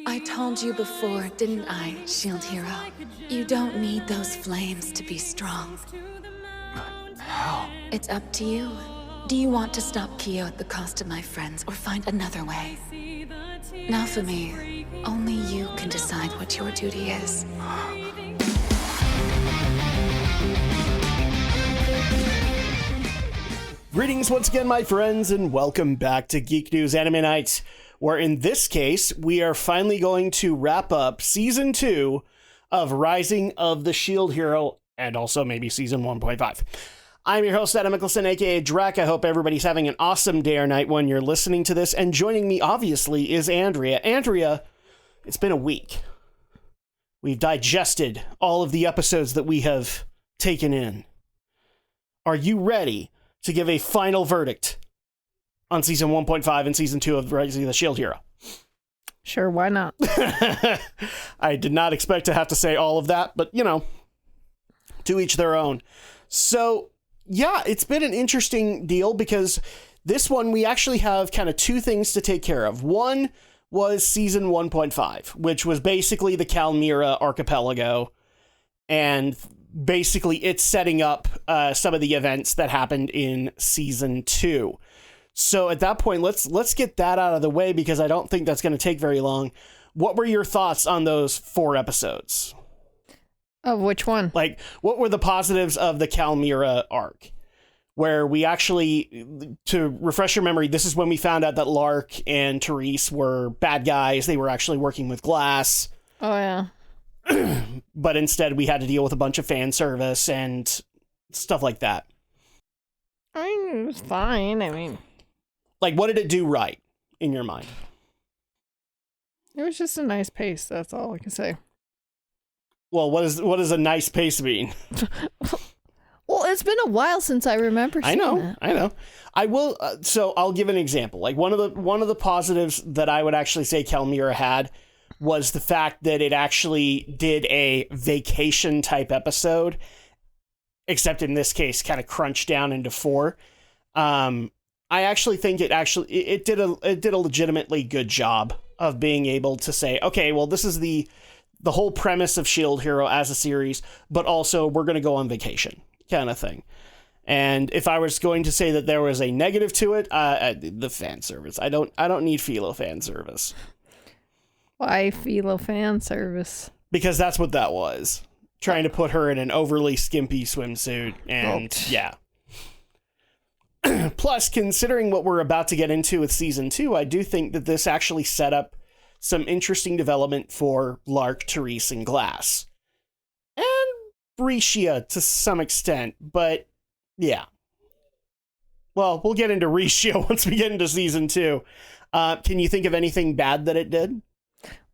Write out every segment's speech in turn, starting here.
I told you before, didn't I, Shield Hero? You don't need those flames to be strong. How? It's up to you. Do you want to stop Kyo at the cost of my friends, or find another way? Now for me, only you can decide what your duty is. Greetings once again, my friends, and welcome back to Geek News Anime Night, where in this case, we are finally going to wrap up Season 2 of Rising of the Shield Hero, and also maybe Season 1.5. I'm your host, Adam Mickelson, aka Drac. I hope everybody's having an awesome day or night when you're listening to this, and joining me, obviously, is Andrea. Andrea, it's been a week. We've digested all of the episodes that we have taken in. Are you ready to give a final verdict on Season 1.5 and Season 2 of Rising of the Shield Hero? Sure, why not? I did not expect to have to say all of that, but, you know, to each their own. So, yeah, it's been an interesting deal because this one we actually have kind of two things to take care of. One was Season 1.5, which was basically the Kalmyra archipelago, and basically it's setting up some of the events that happened in Season 2. So at that point, let's get that out of the way because I don't think that's going to take very long. What were your thoughts on those 4 episodes? Of which one? Like, what were the positives of the Kalmyra arc? Where we actually, to refresh your memory, this is when we found out that Lark and Therese were bad guys. They were actually working with glass. Oh, yeah. But instead we had to deal with a bunch of fan service and stuff like that. I mean, it was fine. Like, what did it do right in your mind? It was just a nice pace. That's all I can say. Well, what does a nice pace mean? Well, it's been a while since I remember seeing that. I know. I will. So I'll give an example. Like one of the positives that I would actually say Kalmyra had was the fact that it actually did a vacation type episode, except in this case, kind of crunched down into 4. I actually think it did a legitimately good job of being able to say, okay, well, this is the whole premise of Shield Hero as a series, but also we're going to go on vacation kind of thing. And if I was going to say that there was a negative to it, the fan service. I don't need philo fan service. Why philo fan service? Because that's what that was. Trying to put her in an overly skimpy swimsuit, and yeah. Plus, considering what we're about to get into with Season 2, I do think that this actually set up some interesting development for Lark, Therese, and Glass. And Risha to some extent, but yeah. Well, we'll get into Risha once we get into Season 2. Can you think of anything bad that it did?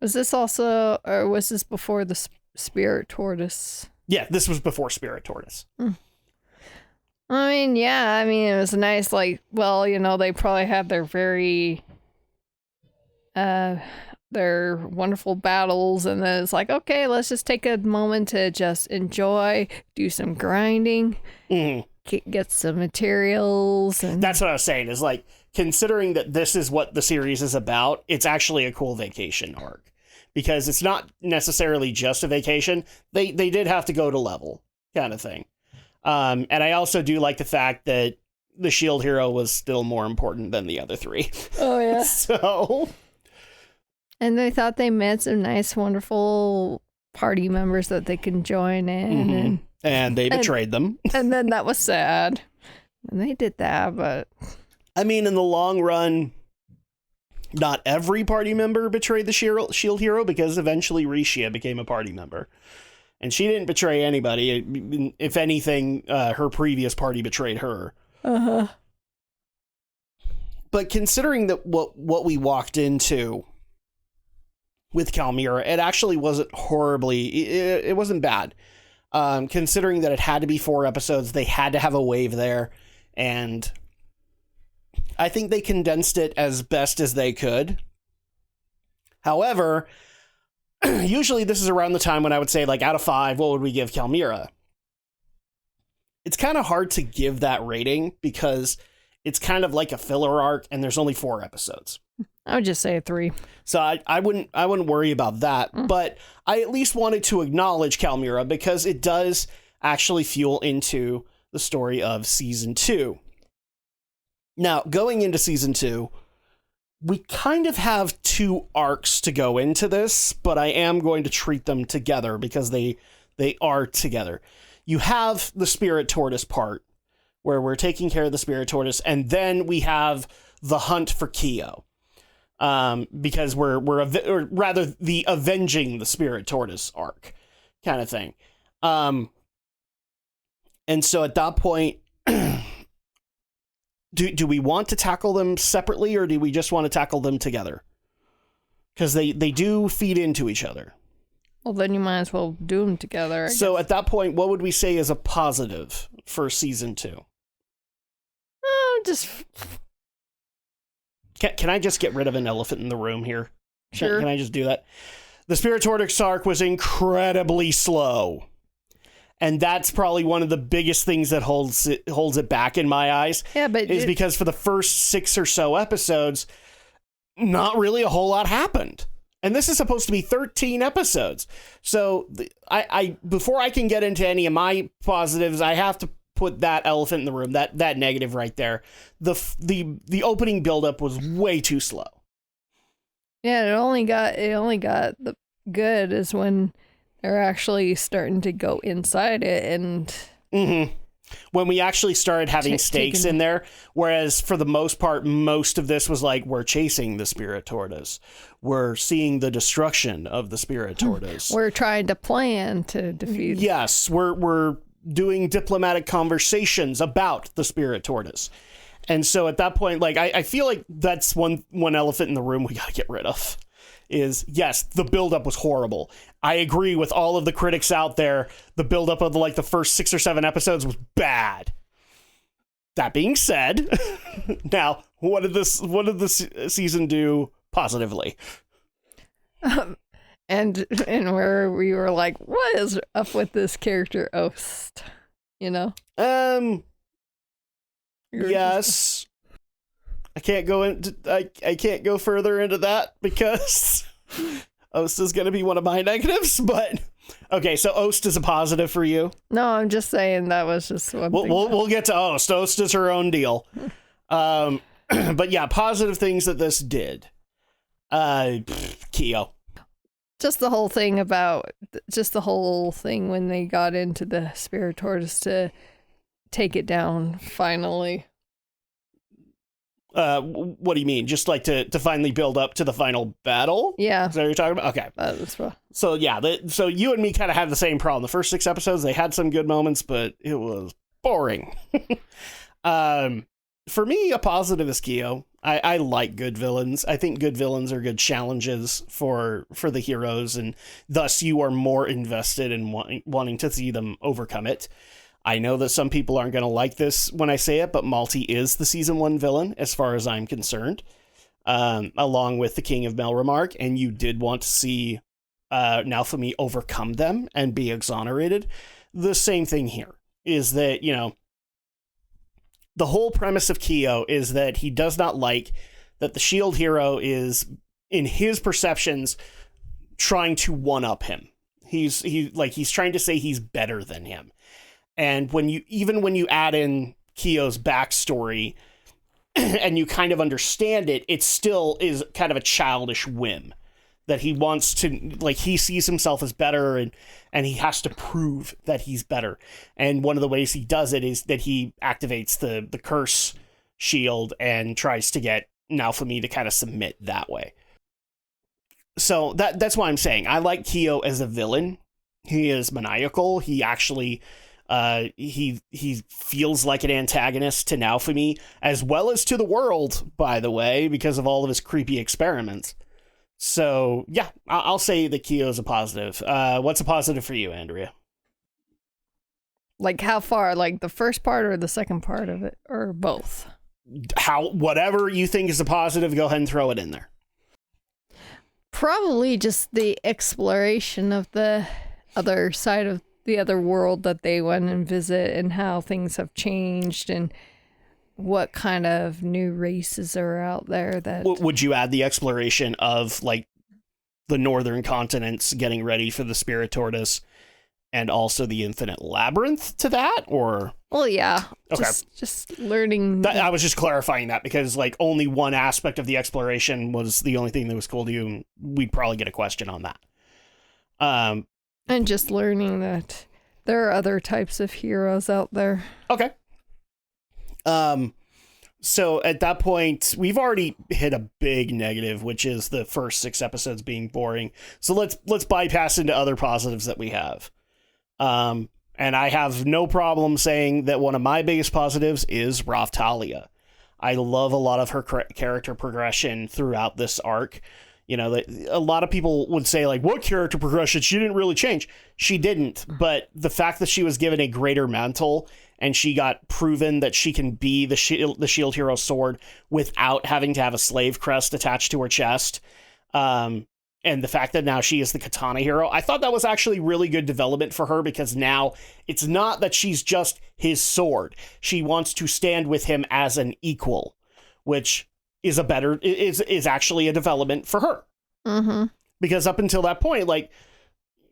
Was this also, or was this before the Spirit Tortoise? Yeah, this was before Spirit Tortoise. I mean, yeah, it was nice, like, well, you know, they probably had their their wonderful battles, and then it's like, okay, let's just take a moment to just enjoy, do some grinding, get some materials. And that's what I was saying, is like, considering that this is what the series is about, it's actually a cool vacation arc. Because it's not necessarily just a vacation. They did have to go to level, kind of thing. And I also do like the fact that the Shield Hero was still more important than the other 3. Oh, yeah. So... And they thought they met some nice, wonderful party members that they can join in. And they betrayed them. And then that was sad. And they did that, but... I mean, in the long run, not every party member betrayed the Shield Hero, because eventually Risha became a party member. And she didn't betray anybody. If anything, her previous party betrayed her. Uh-huh. But considering that what we walked into with Kalmyra, it actually wasn't horribly... It wasn't bad. Considering that it had to be 4 episodes, they had to have a wave there, and I think they condensed it as best as they could. However, usually this is around the time when I would say, like, out of 5, what would we give Kalmyra? It's kind of hard to give that rating because it's kind of like a filler arc, and there's only 4 episodes. I would just say a 3. So I wouldn't worry about that, but I at least wanted to acknowledge Kalmira because it does actually fuel into the story of season 2. Now, going into season 2, we kind of have 2 arcs to go into this, but I am going to treat them together because they are together. You have the Spirit Tortoise part, where we're taking care of the Spirit Tortoise, and then we have the hunt for Kyo. Because or rather the avenging the Spirit Tortoise arc kind of thing. And so at that point, do we want to tackle them separately, or do we just want to tackle them together? Because they do feed into each other. Well, then you might as well do them together. I So guess. at that point, what would we say is a positive for season 2? Just Can I just get rid of an elephant in the room here? Sure. Can I just do that? The Spirit Tortoise arc was incredibly slow. And that's probably one of the biggest things that holds it back in my eyes. Yeah, but is because for the first 6 or so episodes, not really a whole lot happened. And this is supposed to be 13 episodes. So I before I can get into any of my positives, I have to put that elephant in the room, that negative right there. The opening buildup was way too slow. Yeah, it only got the good is when they're actually starting to go inside it and when we actually started having stakes in there, whereas for the most part, most of this was like, we're chasing the Spirit Tortoise. We're seeing the destruction of the Spirit Tortoise. We're trying to plan to defeat. Yes, we're doing diplomatic conversations about the Spirit Tortoise. And so at that point, like, I feel like that's one elephant in the room we got to get rid of. Is, yes, the buildup was horrible. I agree with all of the critics out there. The buildup of the first 6 or 7 episodes was bad. That being said, now what did this season do positively? And where we were like, what is up with this character Ost? You know? Yes. I can't go further into that because Ost is going to be one of my negatives, but okay, so Ost is a positive for you. No, I'm just saying that was just one thing. We'll get to Ost. Ost is her own deal. But yeah, positive things that this did. Kyo. Just the whole thing when they got into the Spirit Tortoise to take it down finally. What do you mean? Just like to finally build up to the final battle? Yeah. Is that what you're talking about? Okay. That's what. So yeah, so you and me kind of had the same problem. The first 6 episodes, they had some good moments, but it was boring. For me, a positive is Kyo. I like good villains. I think good villains are good challenges for the heroes, and thus you are more invested in wanting to see them overcome it. I know that some people aren't going to like this when I say it, but Malti is the season 1 villain, as far as I'm concerned, along with the King of Melremark, and you did want to see Naofumi overcome them and be exonerated. The same thing here is that, the whole premise of Kyo is that he does not like that the shield hero is, in his perceptions, trying to one-up him. He's trying to say he's better than him. And when you add in Kyo's backstory and you kind of understand it, it still is kind of a childish whim that he wants to, he sees himself as better and he has to prove that he's better. And one of the ways he does it is that he activates the curse shield and tries to get Naofumi to kind of submit that way. So that's why I'm saying I like Kyo as a villain. He is maniacal. He actually he feels like an antagonist to Naofumi as well as to the world, by the way, because of all of his creepy experiments. So yeah, I'll say that Kyo is a positive. What's a positive for you, Andrea? Like how far? Like the first part or the second part of it, or both? Whatever you think is a positive, go ahead and throw it in there. Probably just the exploration of the other side of the other world that they went and visit and how things have changed and what kind of new races are out there that... Would you add the exploration of like the northern continents getting ready for the Spirit Tortoise and also the Infinite Labyrinth to that, or? Well, yeah. Okay. Just learning. I was just clarifying that because like only one aspect of the exploration was the only thing that was cool to you, and we'd probably get a question on that. And just learning that there are other types of heroes out there. Okay. So at that point, we've already hit a big negative, which is the first 6 episodes being boring. So let's bypass into other positives that we have. And I have no problem saying that one of my biggest positives is Raftalia. I love a lot of her character progression throughout this arc. You know, a lot of people would say, like, what character progression? She didn't really change. She didn't. But the fact that she was given a greater mantle and she got proven that she can be the Shield Hero Sword without having to have a slave crest attached to her chest, and the fact that now she is the Katana Hero, I thought that was actually really good development for her, because now it's not that she's just his sword. She wants to stand with him as an equal, which is is actually a development for her. Mm-hmm. Because up until that point, like,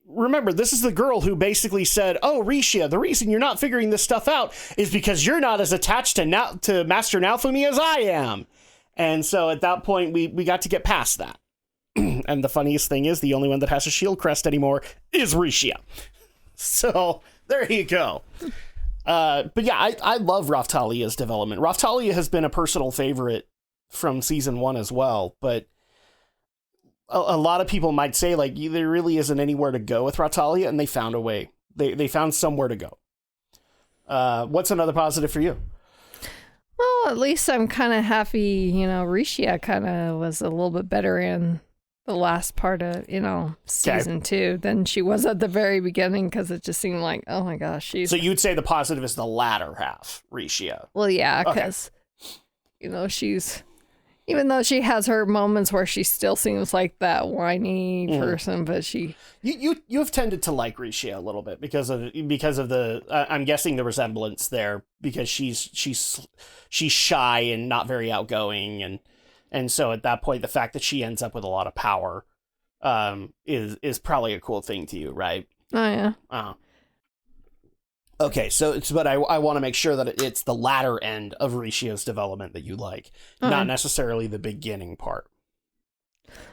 remember, this is the girl who basically said, oh, Risha, the reason you're not figuring this stuff out is because you're not as attached to Master Naofumi as I am. And so at that point, we got to get past that. And the funniest thing is, the only one that has a shield crest anymore is Risha. So there you go. But yeah, I love Raftalia's development. Raftalia has been a personal favorite from season 1 as well, but a lot of people might say, like, there really isn't anywhere to go with Raftalia, and they found a way. They found somewhere to go. What's another positive for you? Well, at least I'm kind of happy, Risha kind of was a little bit better in the last part of, season 2 than she was at the very beginning, because it just seemed like, oh my gosh, she's... So you'd say the positive is the latter half, Risha. Well, yeah, because, she's... Even though she has her moments where she still seems like that whiny person, but she... You've tended to like Risha a little bit because of the I'm guessing the resemblance there, because she's shy and not very outgoing, and so at that point the fact that she ends up with a lot of power is probably a cool thing to you, right? Oh yeah. Okay, but I want to make sure that it's the latter end of Rishia's development that you like, not necessarily the beginning part.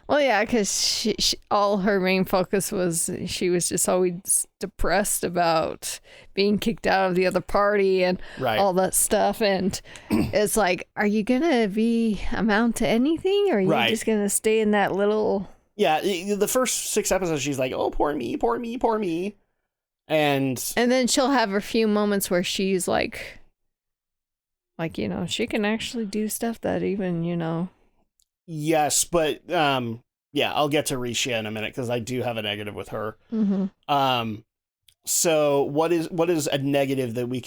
Well, yeah, because she all her main focus was she was just always depressed about being kicked out of the other party and all that stuff. And it's like, are you going to amount to anything? Or are you just going to stay in that little... Yeah, the first 6 episodes, she's like, oh, poor me, poor me, poor me. And then she'll have a few moments where she's like, she can actually do stuff that even, Yes, but yeah, I'll get to Risha in a minute because I do have a negative with her. Mm-hmm. So what is a negative that we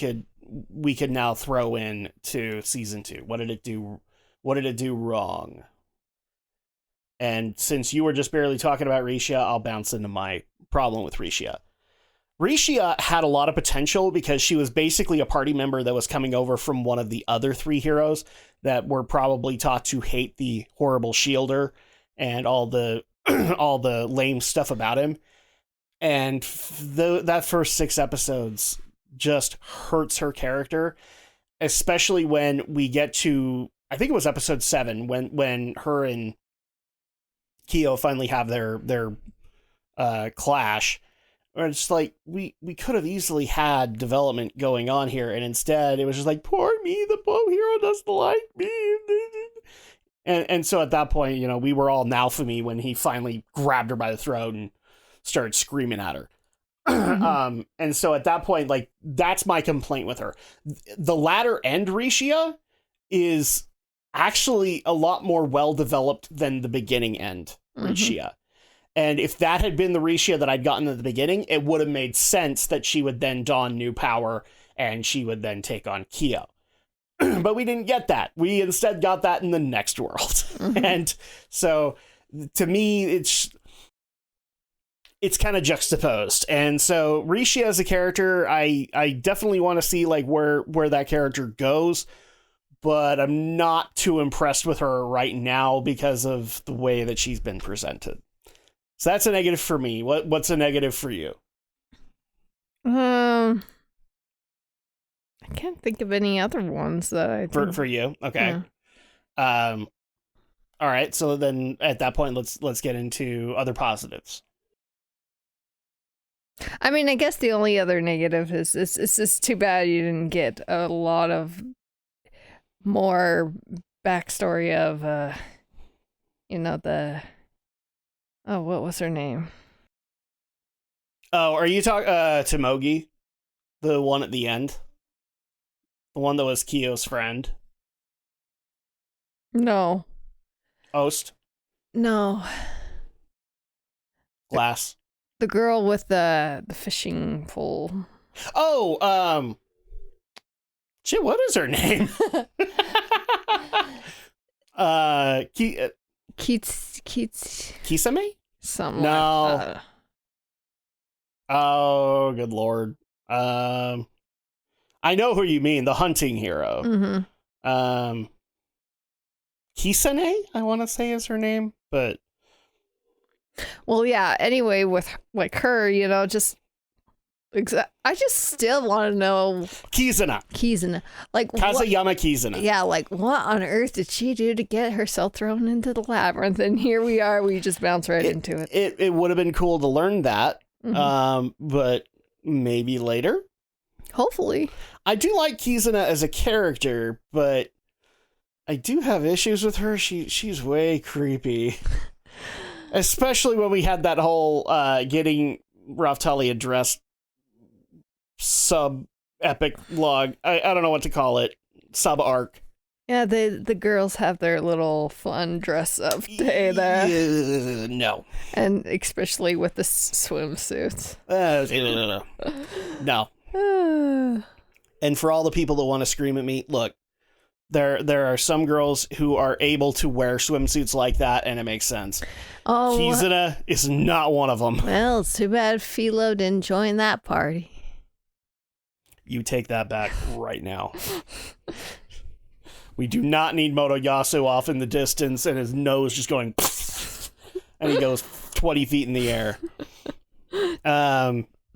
could now throw in to season 2? What did it do? What did it do wrong? And since you were just barely talking about Risha, I'll bounce into my problem with Risha. Risha had a lot of potential because she was basically a party member that was coming over from one of the other 3 heroes that were probably taught to hate the horrible shielder and all the all the lame stuff about him. And that first 6 episodes just hurts her character, especially when we get to, I think it was episode 7, when her and Kyo finally have their clash. Or it's like, we could have easily had development going on here, and instead it was just like, poor me, the bow hero doesn't like me. And so at that point, we were all Naofumi when he finally grabbed her by the throat and started screaming at her. And so at that point, like, that's my complaint with her. The latter end Risha is actually a lot more well-developed than the beginning end Risha. And if that had been the Risha that I'd gotten at the beginning, it would have made sense that she would then don new power and she would then take on Kyo. But we didn't get that. We instead got that in the next world. And so to me, it's kind of juxtaposed. And so Risha as a character, I definitely want to see like where that character goes. but I'm not too impressed with her right now because of the way that she's been presented. So that's a negative for me. What's a negative for you? I can't think of any other ones that I think. For you, okay. Yeah. All right. So then, at that point, let's get into other positives. I mean, I guess the only other negative is it's just too bad you didn't get a lot of more backstory of, what was her name? Oh, are you talking Tomogi, the one at the end, the one that was Kyo's friend? No. Ost? No. Glass. The girl with the fishing pole. Oh, shit, what is her name? Keats. Kisame? Something No. like that. Oh, good lord. I know who you mean, the hunting hero. Mm-hmm. Kisane, I want to say is her name, but Well, yeah. Anyway, with like her, just I just still want to know Kizuna. like Kazuyama Kizuna. Yeah, like what on earth did she do to get herself thrown into the labyrinth? And here we are, we just bounce right into it. It would have been cool to learn that, but maybe later. Hopefully. I do like Kizuna as a character, but I do have issues with her. She's way creepy. Especially when we had that whole getting Raftalia dressed sub-epic log. I don't know what to call it. Sub-arc. Yeah, the girls have their little fun dress-up day there. No. And especially with the swimsuits. No. And for all the people that want to scream at me, look, there are some girls who are able to wear swimsuits like that, and it makes sense. Oh, Kizuna is not one of them. Well, it's too bad Philo didn't join that party. You take that back right now. We do not need Motoyasu off in the distance and his nose just going and he goes 20 feet in the air.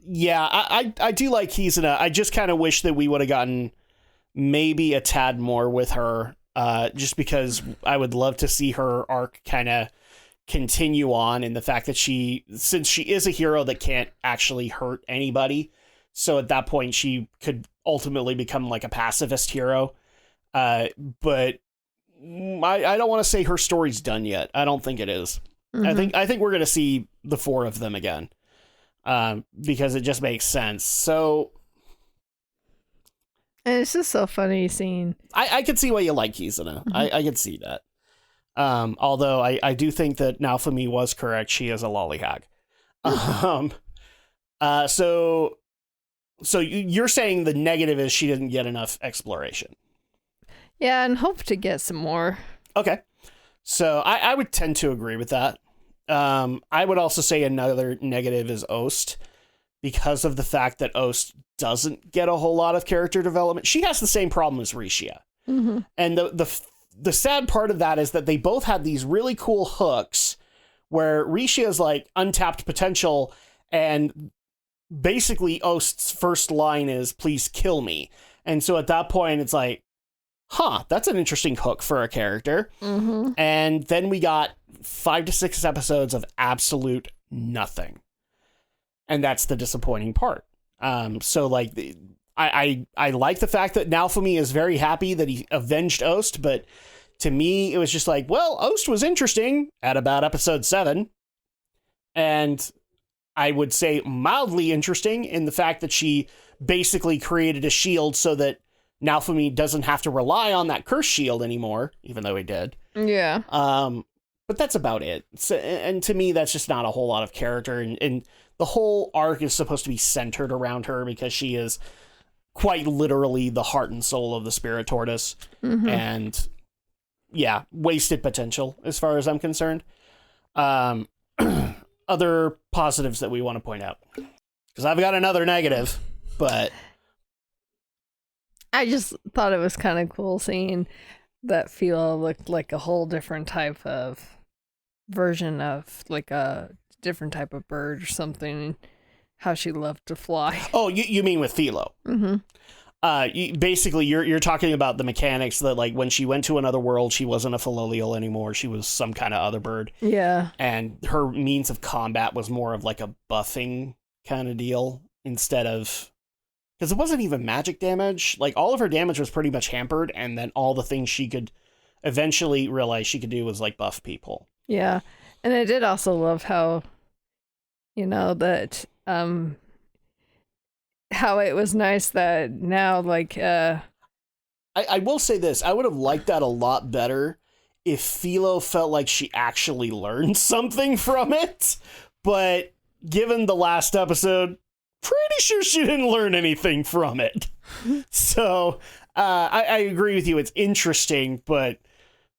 Yeah, I do like Kizuna. I just kind of wish that we would have gotten maybe a tad more with her, just because I would love to see her arc kind of continue on, in the fact that since she is a hero that can't actually hurt anybody, so at that point she could ultimately become like a pacifist hero. But I don't want to say her story's done yet. I don't think it is. I think we're going to see the four of them again, because it just makes sense. So, and it's just so funny seeing. I could see why you like Kizuna. I could see that. Although I do think that Naofumi was correct. She is a lollygag. So you're saying the negative is she didn't get enough exploration. Yeah, and hope to get some more. Okay. So I would tend to agree with that. I would also say another negative is Ost, because of the fact that Ost doesn't get a whole lot of character development. She has the same problem as Rishia. And the sad part of that is that they both had these really cool hooks where Rishia's like untapped potential, and basically Ost's first line is, "Please kill me." And so at that point it's like, that's an interesting hook for a character. And then we got 5 to 6 episodes of absolute nothing. And that's the disappointing part. So like I like the fact that Naofumi is very happy that he avenged Ost, but to me it was just like, well, Ost was interesting at about episode 7. And I would say mildly interesting in the fact that she basically created a shield so that Naofumi doesn't have to rely on that curse shield anymore, even though he did. Yeah. But that's about it. So, and to me, that's just not a whole lot of character. And the whole arc is supposed to be centered around her because she is quite literally the heart and soul of the Spirit Tortoise. And yeah, wasted potential as far as I'm concerned. Other positives that we want to point out, because I've got another negative, but I just thought it was kind of cool seeing that Philo looked like a whole different type of version of like a different type of bird or something, and how she loved to fly. Oh, you mean with Philo? Basically, you're talking about the mechanics that, like, when she went to another world, she wasn't a Philolial anymore. She was some kind of other bird. Yeah. And her means of combat was more of like a buffing kind of deal instead of... Because it wasn't even magic damage. Like, all of her damage was pretty much hampered, and then all the things she could eventually realize she could do was, like, buff people. Yeah. And I did also love how, that, how it was nice that now, like, I will say this. I would have liked that a lot better if Philo felt like she actually learned something from it. But given the last episode... pretty sure she didn't learn anything from it. So I agree with you. It's interesting, but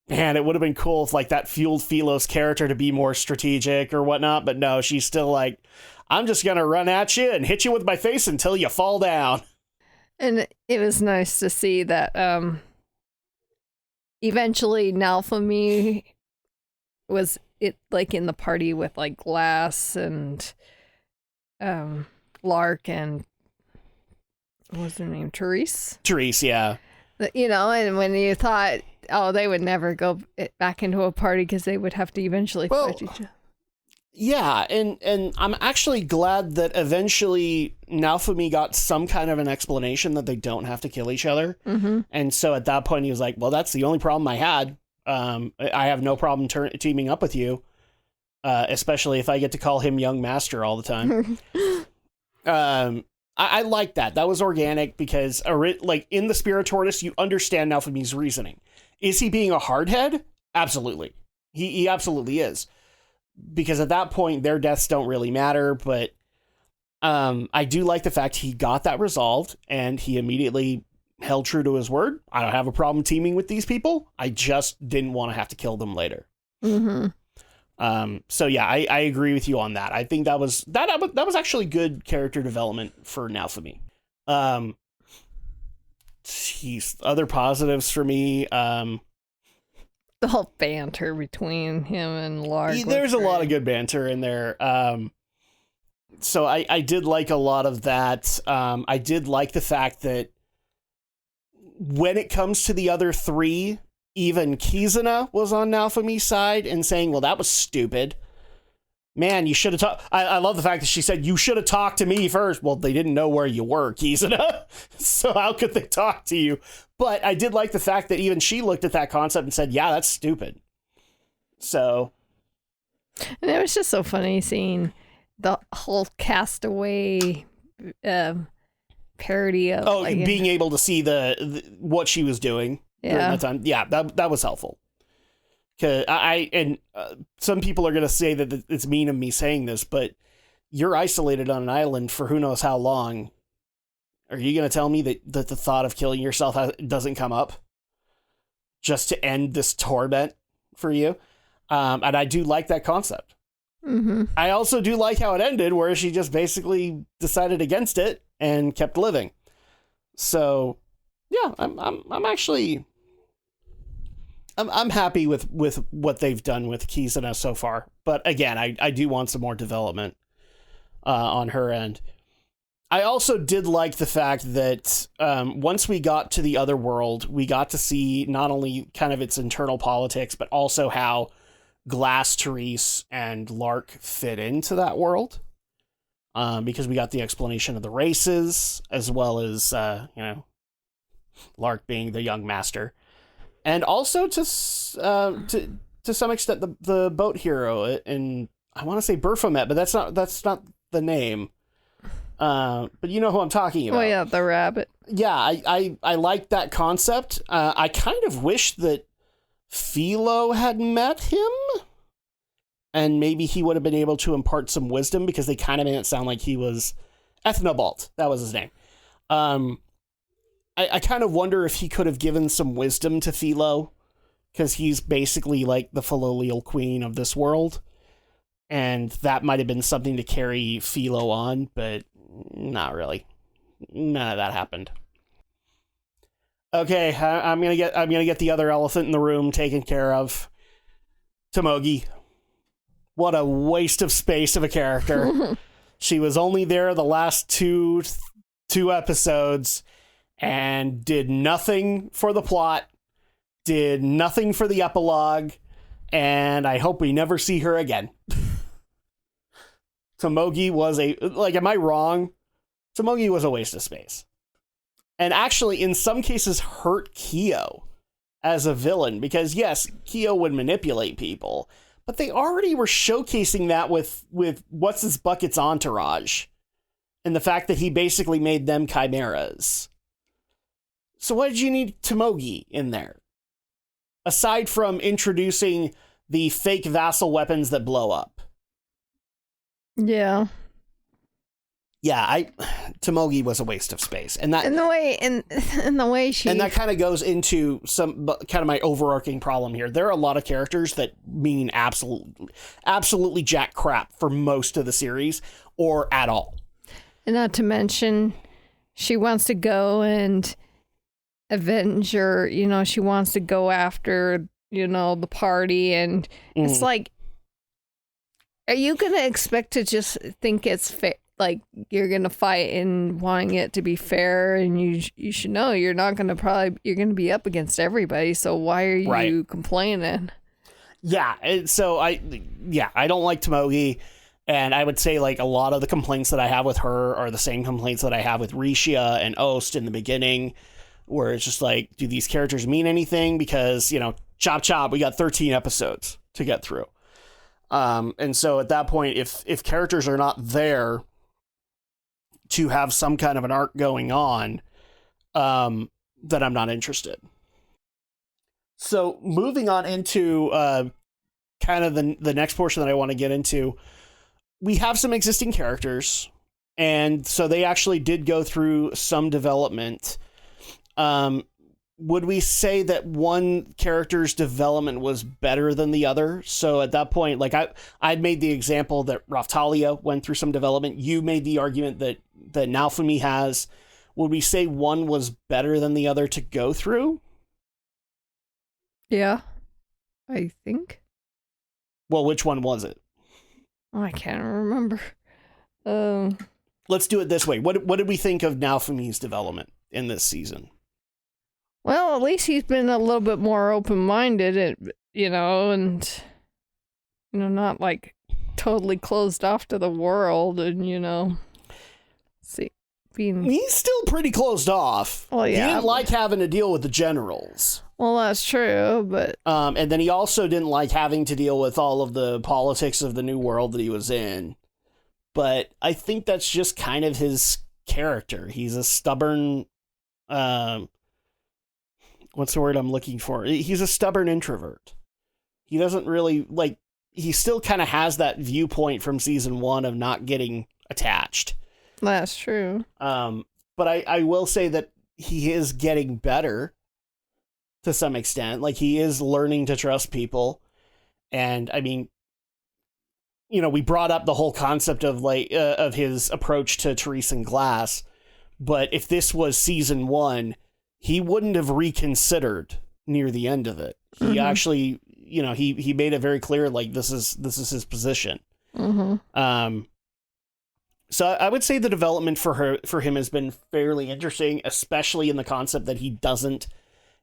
man, it would have been cool if like that fueled Philo's character to be more strategic or whatnot. But no, she's still like, I'm just going to run at you and hit you with my face until you fall down. And it was nice to see that eventually Nalfami was like in the party with like Glass and Lark and what was her name? Therese, yeah. And when you thought, oh, they would never go back into a party because they would have to eventually fight each other. Yeah, and I'm actually glad that eventually Nalfami got some kind of an explanation that they don't have to kill each other. Mm-hmm. And so at that point he was like, well, that's the only problem I had. I have no problem teaming up with you, especially if I get to call him Young Master all the time. I like that. That was organic because, like, in the Spirit Tortoise, you understand Nalfami's reasoning. Is he being a hardhead? Absolutely. He absolutely is. Because at that point, their deaths don't really matter, but I do like the fact he got that resolved, and he immediately held true to his word. I don't have a problem teaming with these people. I just didn't want to have to kill them later. Mm-hmm. So yeah, I agree with you on that. I think that was actually good character development for Nalfami. Other positives for me. The whole banter between him and Lark. There's a lot of good banter in there. So I did like a lot of that. I did like the fact that when it comes to the other three, even Kizuna was on Nalfami's side and saying, well, that was stupid. Man, you should have talked. I love the fact that she said, you should have talked to me first. Well, they didn't know where you were, Kizuna. So how could they talk to you? But I did like the fact that even she looked at that concept and said, yeah, that's stupid. So. And it was just so funny seeing the whole Castaway parody of being able to see the what she was doing during that time. Yeah, that was helpful. Cause some people are gonna say that it's mean of me saying this, but you're isolated on an island for who knows how long. Are you gonna tell me that the thought of killing yourself doesn't come up just to end this torment for you? And I do like that concept. Mm-hmm. I also do like how it ended, where she just basically decided against it and kept living. So, yeah, I'm actually happy with what they've done with Kizuna so far. But again, I do want some more development on her end. I also did like the fact that once we got to the other world, we got to see not only kind of its internal politics, but also how Glass, Therese, and Lark fit into that world. Because we got the explanation of the races, as well as, Lark being the young master. And also to some extent the boat hero, and I want to say Baphomet, but that's not the name. But you know who I'm talking about. Oh yeah, the rabbit. Yeah, I like that concept. I kind of wish that Philo had met him, and maybe he would have been able to impart some wisdom, because they kind of made it sound like he was Ethnobalt. That was his name. I kind of wonder if he could have given some wisdom to Philo, because he's basically like the Philolial queen of this world, and that might have been something to carry Philo on, but not really. None of that happened. Okay, I'm gonna get the other elephant in the room taken care of. Tomogi. What a waste of space of a character. She was only there the last two episodes and did nothing for the plot, did nothing for the epilogue, and I hope we never see her again. Tomogi was am I wrong? Tomogi was a waste of space. And actually, in some cases, hurt Kyo as a villain, because yes, Kyo would manipulate people, but they already were showcasing that with what's his bucket's entourage, and the fact that he basically made them chimeras. So why did you need Tomogi in there? Aside from introducing the fake vassal weapons that blow up. Yeah. Yeah, Tomogi was a waste of space, and that And the way she, and that kind of goes into some kind of my overarching problem here. There are a lot of characters that mean absolutely jack crap for most of the series or at all. and not to mention, she wants to go and avenge her. You know, she wants to go after the party, and it's like, are you gonna expect to just think it's fair? Like, you're gonna fight and wanting it to be fair, and you should know you're gonna be up against everybody. So why are you complaining? Yeah, so I don't like Tomogi, and I would say like a lot of the complaints that I have with her are the same complaints that I have with Rishia and Ost in the beginning, where it's just like, do these characters mean anything? Because chop chop, we got 13 episodes to get through, and so at that point, if characters are not there to have some kind of an arc going on, then I'm not interested. So moving on into kind of the next portion that I want to get into, we have some existing characters, and so they actually did go through some development. Would we say that one character's development was better than the other? So at that point, like I'd made the example that Raftalia went through some development. You made the argument that Naofumi has. Would we say one was better than the other to go through? Yeah, I think. Well, which one was it? Oh, I can't remember. Let's do it this way. What did we think of Naofumi's development in this season? Well, at least he's been a little bit more open-minded, and not like totally closed off to the world, and He's still pretty closed off. Well, yeah. He didn't like having to deal with the generals. Well, that's true, but and then he also didn't like having to deal with all of the politics of the new world that he was in. But I think that's just kind of his character. He's a stubborn, what's the word I'm looking for? He's a stubborn introvert. He doesn't really, he still kind of has that viewpoint from season 1 of not getting attached. that's true. But I will say that he is getting better to some extent. Like, he is learning to trust people. And I mean, we brought up the whole concept of of his approach to Therese and Glass. But if this was season 1, he wouldn't have reconsidered near the end of it. He actually, he made it very clear, like, this is his position. Mm-hmm. So I would say the development for him has been fairly interesting, especially in the concept that he doesn't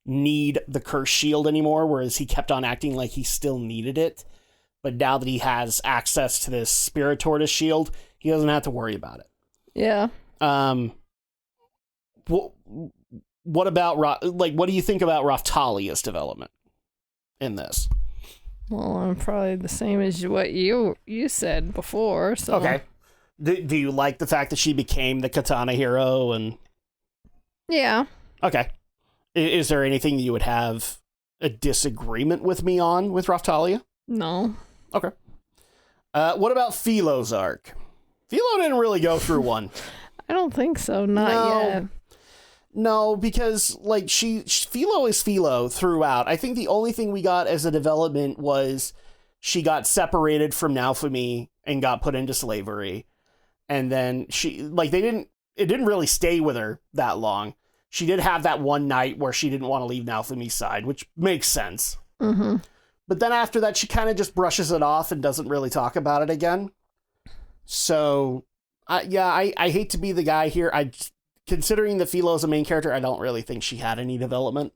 need the curse shield anymore, whereas he kept on acting like he still needed it. But now that he has access to this spirit tortoise shield, he doesn't have to worry about it. Yeah. What about what do you think about Raftalia's development in this? Well, I'm probably the same as what you said before. So Okay. Do you like the fact that she became the katana hero? And yeah. Okay. Is there anything that you would have a disagreement with me on with Raftalia? No. Okay. What about Philo's arc? Philo didn't really go through one. I don't think so. Not yet. No, because Philo is Philo throughout. I think the only thing we got as a development was she got separated from Naofumi and got put into slavery. And then it didn't really stay with her that long. she did have that one night where she didn't want to leave Naofumi's side, which makes sense. Mm-hmm. But then after that, she kind of just brushes it off and doesn't really talk about it again. So, I hate to be the guy here. Considering that Philo's a main character, I don't really think she had any development.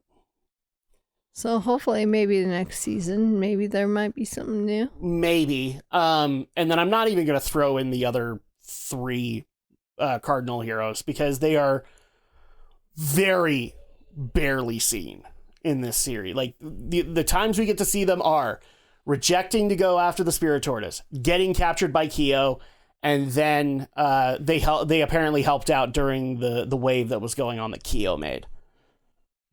So hopefully maybe the next season, maybe there might be something new. Maybe. And then I'm not even going to throw in the other 3 cardinal heroes because they are very barely seen in this series. Like the times we get to see them are rejecting to go after the Spirit Tortoise, getting captured by Kyo, and then they apparently helped out during the wave that was going on that Kyo made.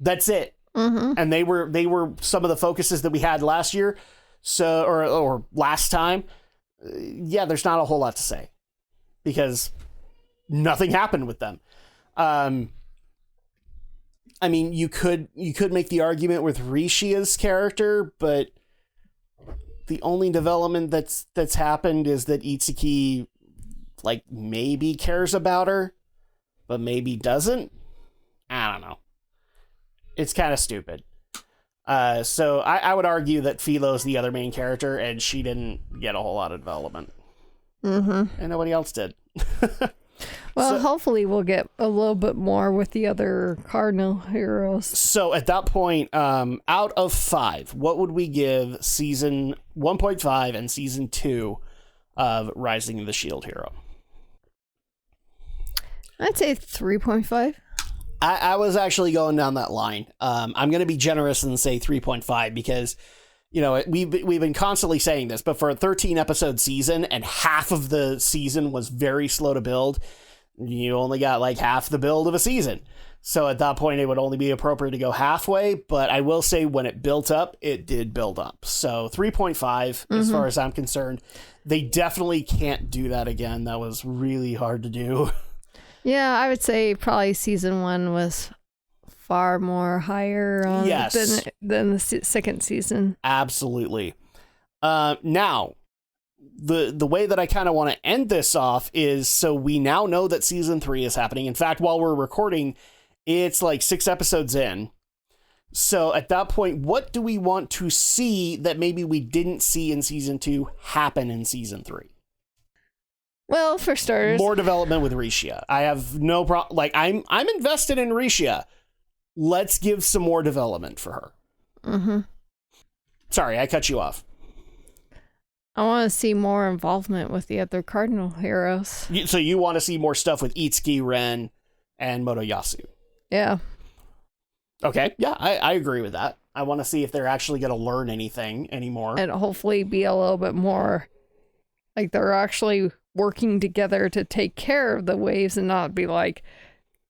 That's it. Mm-hmm. And they were some of the focuses that we had last year, so or last time. Yeah, there's not a whole lot to say because nothing happened with them. I mean, you could make the argument with Rishia's character, but the only development that's happened is that Itsuki like maybe cares about her, but maybe doesn't. I don't know. It's kind of stupid. So I would argue that Philo's the other main character, and she didn't get a whole lot of development. Mm-hmm. And nobody else did. Well, hopefully we'll get a little bit more with the other cardinal heroes. So at that point, out of 5, what would we give season 1.5 and season 2 of Rising of the Shield Hero? I'd say 3.5. I was actually going down that line. I'm going to be generous and say 3.5 because, you know, we've been constantly saying this, but for a 13 episode season and half of the season was very slow to build, you only got like half the build of a season. So at that point, it would only be appropriate to go halfway. But I will say when it built up, it did build up. So 3.5, as far as I'm concerned, they definitely can't do that again. That was really hard to do. Yeah, I would say probably season 1 was far more higher than the second season. Absolutely. Now, the way that I kind of want to end this off is so we now know that season 3 is happening. In fact, while we're recording, it's like 6 episodes in. So at that point, what do we want to see that maybe we didn't see in season 2 happen in season 3? Well, for starters, More development with Rishia. I have no problem. Like, I'm invested in Rishia. Let's give some more development for her. Mm-hmm. Sorry, I cut you off. I want to see more involvement with the other cardinal heroes. So you want to see more stuff with Itsuki, Ren, and Motoyasu? Yeah. Okay, yeah, I agree with that. I want to see if they're actually going to learn anything anymore. And hopefully be a little bit more like they're actually working together to take care of the waves and not be like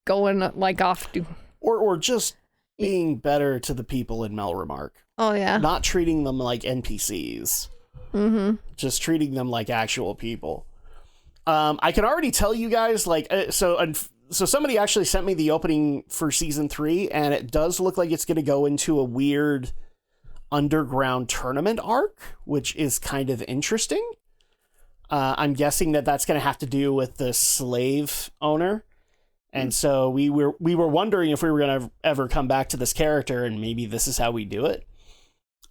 going like off to... Or just being better to the people in Melremark. Oh, yeah. Not treating them like NPCs. Mm-hmm. Just treating them like actual people. I can already tell you guys, like, so somebody actually sent me the opening for season 3, and it does look like it's going to go into a weird underground tournament arc, which is kind of interesting. I'm guessing that that's going to have to do with the slave owner. And so we were wondering if we were going to ever come back to this character, and maybe this is how we do it.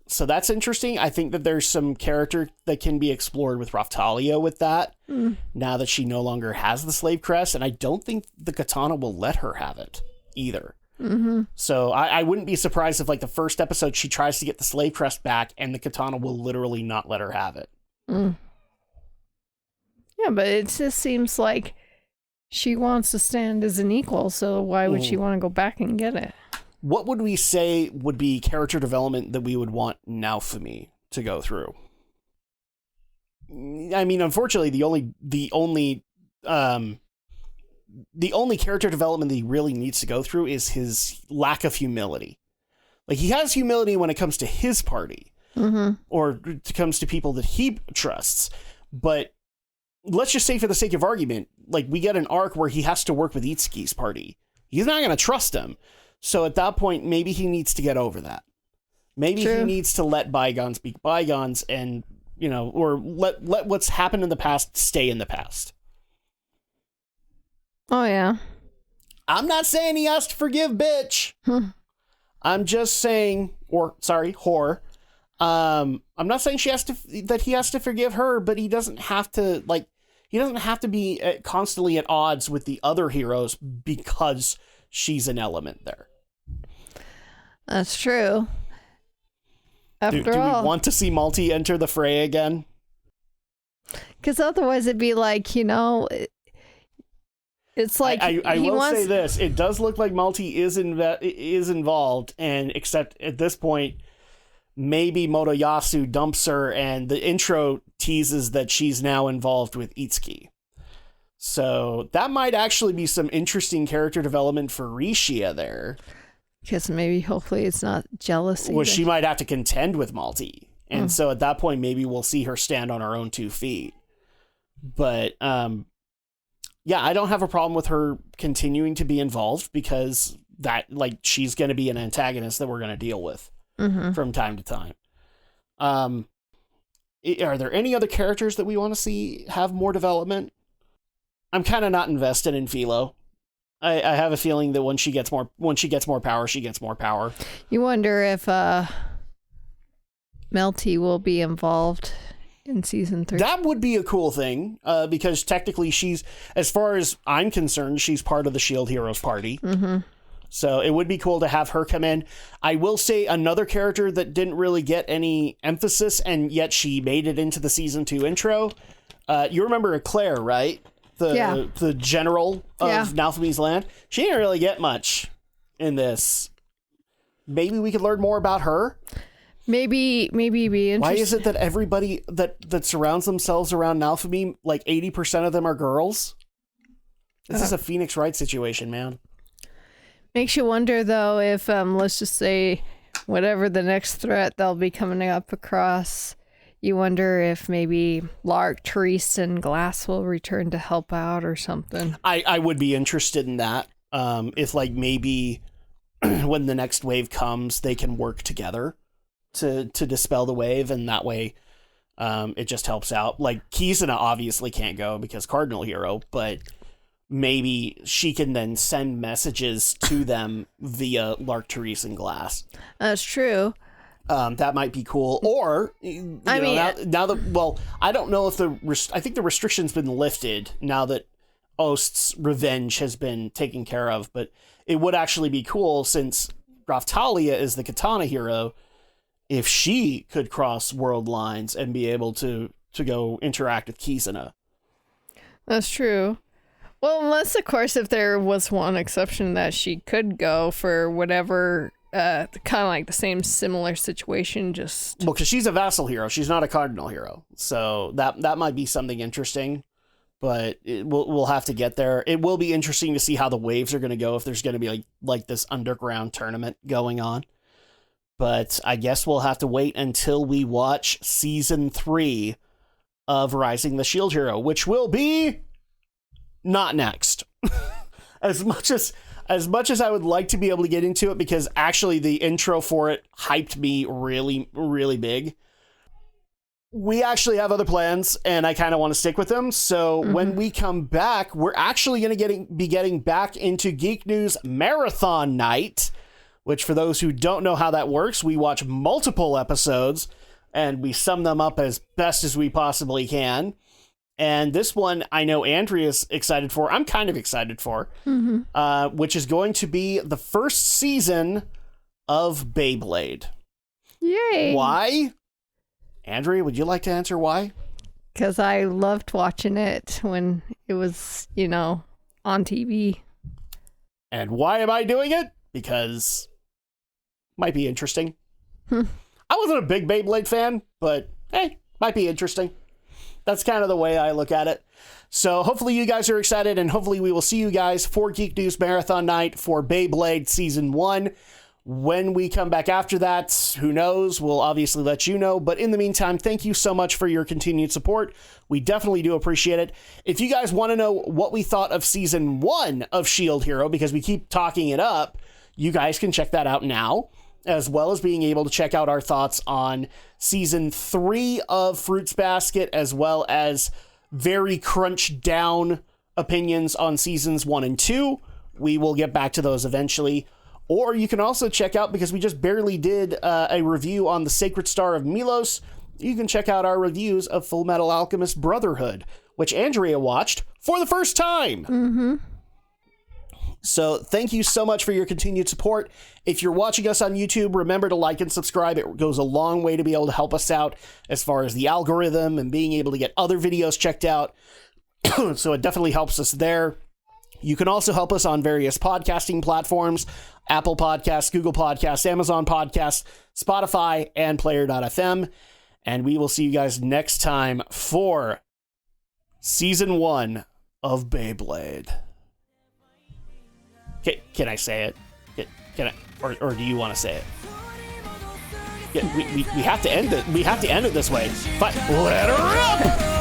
So that's interesting. I think that there's some character that can be explored with Raftalia with that, now that she no longer has the slave crest, and I don't think the katana will let her have it either. Mm-hmm. So I wouldn't be surprised if, like, the first episode she tries to get the slave crest back, and the katana will literally not let her have it. Mm. Yeah, but it just seems like she wants to stand as an equal, so why would she want to go back and get it? What would we say would be character development that we would want Naofumi to go through? I mean, unfortunately, the only character development that he really needs to go through is his lack of humility. Like, he has humility when it comes to his party, or it comes to people that he trusts, but let's just say, for the sake of argument, like, we get an arc where he has to work with Itsuki's party. He's not going to trust him. So at that point, maybe he needs to get over that. Maybe he needs to let bygones be bygones, and, you know, or let what's happened in the past stay in the past. Oh, yeah. I'm not saying he has to forgive bitch. I'm just saying, whore. I'm not saying that he has to forgive her, but he doesn't have to, like, he doesn't have to be constantly at odds with the other heroes because she's an element there. That's true. Do we want to see Malty enter the fray again? Because otherwise it'd be like, it's like I will say this: it does look like Malty is involved, and except at this point, maybe Motoyasu dumps her, and the intro teases that she's now involved with Itsuki. So that might actually be some interesting character development for Rishia there. Because maybe, hopefully, it's not jealousy. Well, she might have to contend with Malty, and so at that point, maybe we'll see her stand on her own 2 feet. But yeah, I don't have a problem with her continuing to be involved because that, like, she's going to be an antagonist that we're going to deal with from time to time. Are there any other characters that we want to see have more development? I'm kind of not invested in Philo. I have a feeling that when she gets more power, she gets more power. You wonder if Melty will be involved in season 3. That would be a cool thing, because technically she's, as far as I'm concerned, she's part of the Shield Heroes party. So it would be cool to have her come in. I will say another character that didn't really get any emphasis, and yet she made it into the season 2 intro. You remember Claire, right? The general of Naofami's land. She didn't really get much in this. Maybe we could learn more about her. Maybe be interesting. Why is it that everybody that surrounds themselves around Naofami, like 80% of them are girls? This is a Phoenix Wright situation, man. Makes you wonder, though, if, let's just say, whatever the next threat they'll be coming up across, you wonder if maybe Lark, Therese, and Glass will return to help out or something. I would be interested in that. If, like, maybe when the next wave comes, they can work together to dispel the wave, and that way it just helps out. Like, Kizuna obviously can't go because Cardinal Hero, but maybe she can then send messages to them via Lark, Therese, and Glass. That's true. That might be cool. Or, now that, well, I don't know if I think the restriction's been lifted now that Ost's revenge has been taken care of, but it would actually be cool, since Graftalia is the Katana hero, if she could cross world lines and be able to go interact with Kizuna. That's true. Well, unless, of course, if there was one exception that she could go for whatever, kind of like the same similar situation, just... Well, because she's a vassal hero. She's not a cardinal hero. So that might be something interesting, but we'll have to get there. It will be interesting to see how the waves are going to go, if there's going to be like this underground tournament going on. But I guess we'll have to wait until we watch season 3 of Rising the Shield Hero, which will be not next. As much as I would like to be able to get into it, because actually the intro for it hyped me really, really big. We actually have other plans, and I kind of want to stick with them. So when we come back, we're actually going to be getting back into Geek News Marathon Night, which, for those who don't know how that works, we watch multiple episodes and we sum them up as best as we possibly can. And this one, I know Andrea's excited for. I'm kind of excited for, which is going to be the first season of Beyblade. Yay! Why? Andrea, would you like to answer why? Because I loved watching it when it was, on TV. And why am I doing it? Because might be interesting. I wasn't a big Beyblade fan, but hey, might be interesting. That's kind of the way I look at it. So hopefully you guys are excited, and hopefully we will see you guys for Geek News Marathon Night for Beyblade Season 1. When we come back after that, who knows? We'll obviously let you know. But in the meantime, thank you so much for your continued support. We definitely do appreciate it. If you guys want to know what we thought of Season 1 of Shield Hero, because we keep talking it up, you guys can check that out now, as well as being able to check out our thoughts on Season 3 of Fruits Basket, as well as very crunched down opinions on Seasons 1 and 2. we will get back to those eventually. Or you can also check out, because we just barely did a review on the Sacred Star of Milos, you can check out our reviews of Full Metal Alchemist Brotherhood, which Andrea watched for the first time. Mm-hmm. So thank you so much for your continued support. If you're watching us on YouTube, remember to like and subscribe. It goes a long way to be able to help us out as far as the algorithm and being able to get other videos checked out. So it definitely helps us there. You can also help us on various podcasting platforms: Apple Podcasts, Google Podcasts, Amazon Podcasts, Spotify, and Player.fm. And we will see you guys next time for Season 1 of Beyblade. Can I say it? Can I, or do you want to say it? Yeah, we have to end it. We have to end it this way. Let her up!